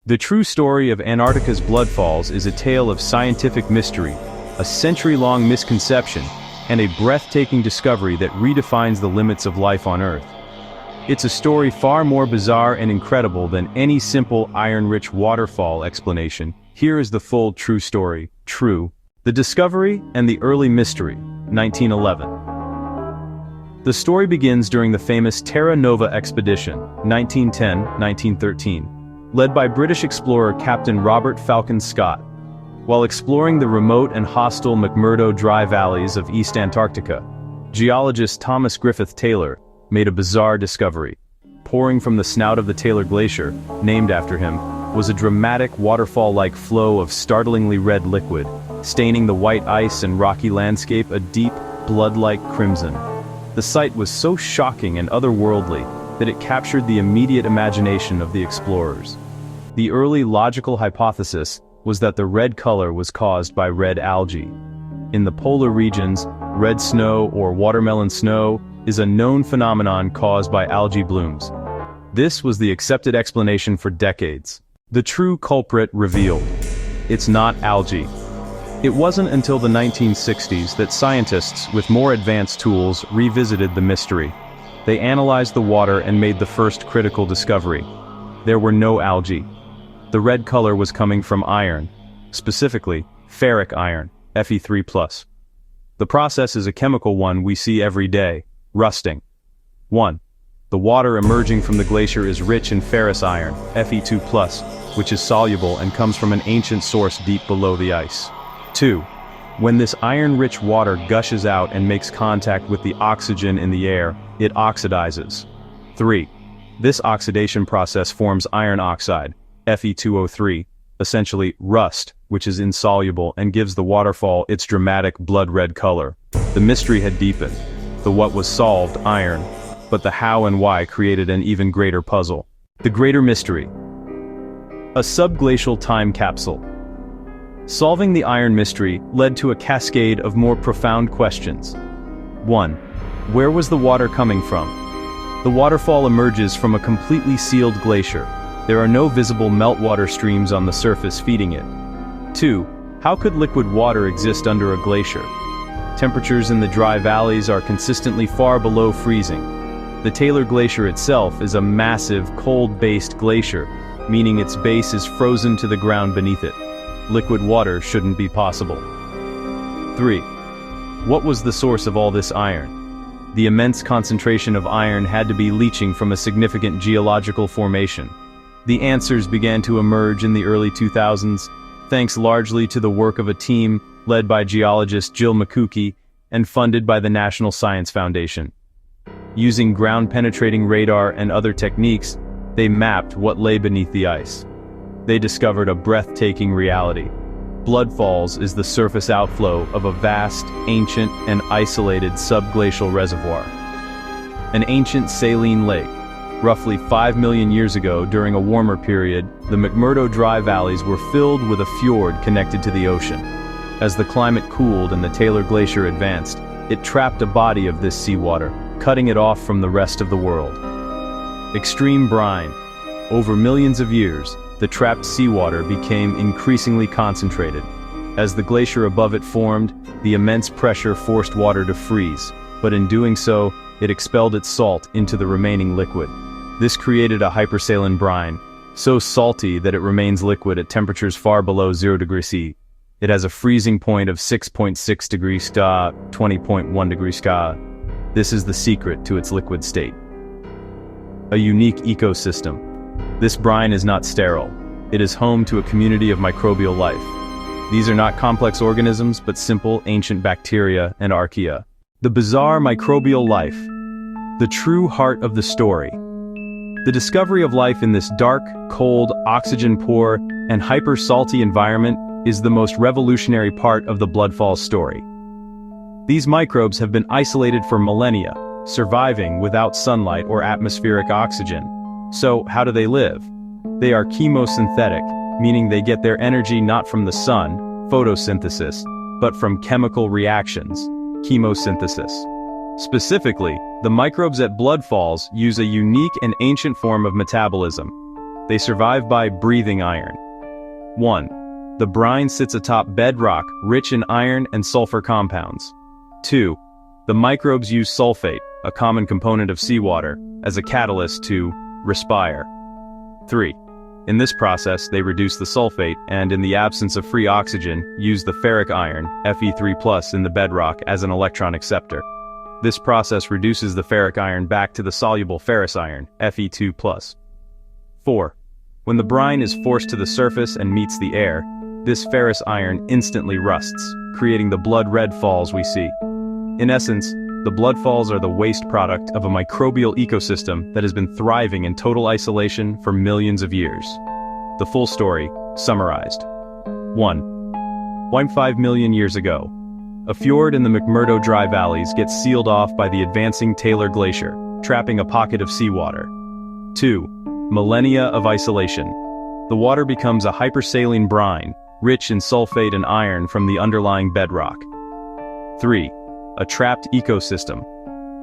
The true story of Antarctica's bloodfalls is a tale of scientific mystery, a century-long misconception, and a breathtaking discovery that redefines the limits of life on Earth. It's a story far more bizarre and incredible than any simple iron-rich waterfall explanation. Here is the full true story. True. The Discovery and the Early Mystery, 1911. The story begins during the famous Terra Nova expedition, 1910-1913, led by British explorer Captain Robert Falcon Scott. While exploring the remote and hostile McMurdo Dry Valleys of East Antarctica, geologist Thomas Griffith Taylor made a bizarre discovery. Pouring from the snout of the Taylor Glacier, named after him, was a dramatic waterfall-like flow of startlingly red liquid, staining the white ice and rocky landscape a deep, blood-like crimson. The sight was so shocking and otherworldly that it captured the immediate imagination of the explorers. The early logical hypothesis was that the red color was caused by red algae. In the polar regions, red snow or watermelon snow is a known phenomenon caused by algae blooms. This was the accepted explanation for decades. The true culprit revealed. It's not algae. It wasn't until the 1960s that scientists with more advanced tools revisited the mystery. They analyzed the water and made the first critical discovery. There were no algae. The red color was coming from iron, specifically ferric iron, Fe3+. The process is a chemical one we see every day: rusting. 1. The water emerging from the glacier is rich in ferrous iron, Fe2+, which is soluble and comes from an ancient source deep below the ice. 2. When this iron-rich water gushes out and makes contact with the oxygen in the air, it oxidizes. 3. This oxidation process forms iron oxide, Fe2O3, essentially rust, which is insoluble and gives the waterfall its dramatic blood-red color. The mystery had deepened. The what was solved, iron, but the how and why created an even greater puzzle. The greater mystery. A subglacial time capsule. Solving the iron mystery led to a cascade of more profound questions. 1. Where was the water coming from? The waterfall emerges from a completely sealed glacier. There are no visible meltwater streams on the surface feeding it. 2. How could liquid water exist under a glacier? Temperatures in the dry valleys are consistently far below freezing. The Taylor Glacier itself is a massive, cold-based glacier, meaning its base is frozen to the ground beneath it. Liquid water shouldn't be possible. 3. What was the source of all this iron? The immense concentration of iron had to be leaching from a significant geological formation. The answers began to emerge in the early 2000s, thanks largely to the work of a team led by geologist Jill McCookie and funded by the National Science Foundation. Using ground-penetrating radar and other techniques, they mapped what lay beneath the ice. They discovered a breathtaking reality. Bloodfalls is the surface outflow of a vast, ancient, and isolated subglacial reservoir. An ancient saline lake. Roughly 5 million years ago, during a warmer period, the McMurdo Dry Valleys were filled with a fjord connected to the ocean. As the climate cooled and the Taylor Glacier advanced, it trapped a body of this seawater, cutting it off from the rest of the world. Extreme brine. Over millions of years, the trapped seawater became increasingly concentrated. As the glacier above it formed, the immense pressure forced water to freeze, but in doing so, it expelled its salt into the remaining liquid. This created a hypersaline brine, so salty that it remains liquid at temperatures far below 0 degrees C. It has a freezing point of 6.6 degrees C, 20.1 degrees C. This is the secret to its liquid state. A unique ecosystem. This brine is not sterile. It is home to a community of microbial life. These are not complex organisms, but simple, ancient bacteria and archaea. The bizarre microbial life. The true heart of the story. The discovery of life in this dark, cold, oxygen-poor, and hyper-salty environment is the most revolutionary part of the bloodfall story. These microbes have been isolated for millennia, surviving without sunlight or atmospheric oxygen. So, how do they live? They are chemosynthetic, meaning they get their energy not from the sun, photosynthesis, but from chemical reactions, chemosynthesis. Specifically, the microbes at bloodfalls use a unique and ancient form of metabolism. They survive by breathing iron. 1. The brine sits atop bedrock rich in iron and sulfur compounds. 2. The microbes use sulfate, a common component of seawater, as a catalyst to respire. 3. In this process, they reduce the sulfate and, in the absence of free oxygen, use the ferric iron, Fe3+, in the bedrock as an electron acceptor. This process reduces the ferric iron back to the soluble ferrous iron, Fe2+. 4. When the brine is forced to the surface and meets the air, this ferrous iron instantly rusts, creating the blood-red falls we see. In essence, the blood falls are the waste product of a microbial ecosystem that has been thriving in total isolation for millions of years. The full story, summarized. 1. 1.5 million years ago, a fjord in the McMurdo Dry Valleys gets sealed off by the advancing Taylor Glacier, trapping a pocket of seawater. 2. Millennia of isolation. The water becomes a hypersaline brine, rich in sulfate and iron from the underlying bedrock. 3. A trapped ecosystem.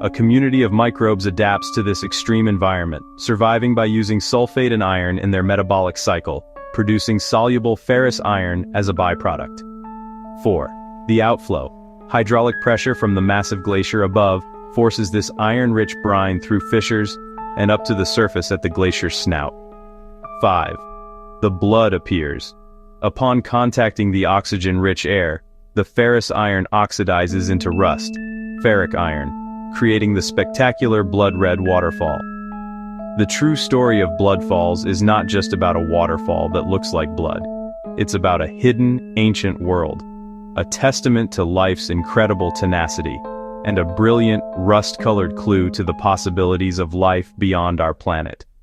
A community of microbes adapts to this extreme environment, surviving by using sulfate and iron in their metabolic cycle, producing soluble ferrous iron as a byproduct. 4. The outflow. Hydraulic pressure from the massive glacier above forces this iron-rich brine through fissures and up to the surface at the glacier's snout. 5. The blood appears. Upon contacting the oxygen-rich air, the ferrous iron oxidizes into rust, ferric iron, creating the spectacular blood-red waterfall. The true story of blood falls is not just about a waterfall that looks like blood. It's about a hidden, ancient world, a testament to life's incredible tenacity, and a brilliant, rust-colored clue to the possibilities of life beyond our planet.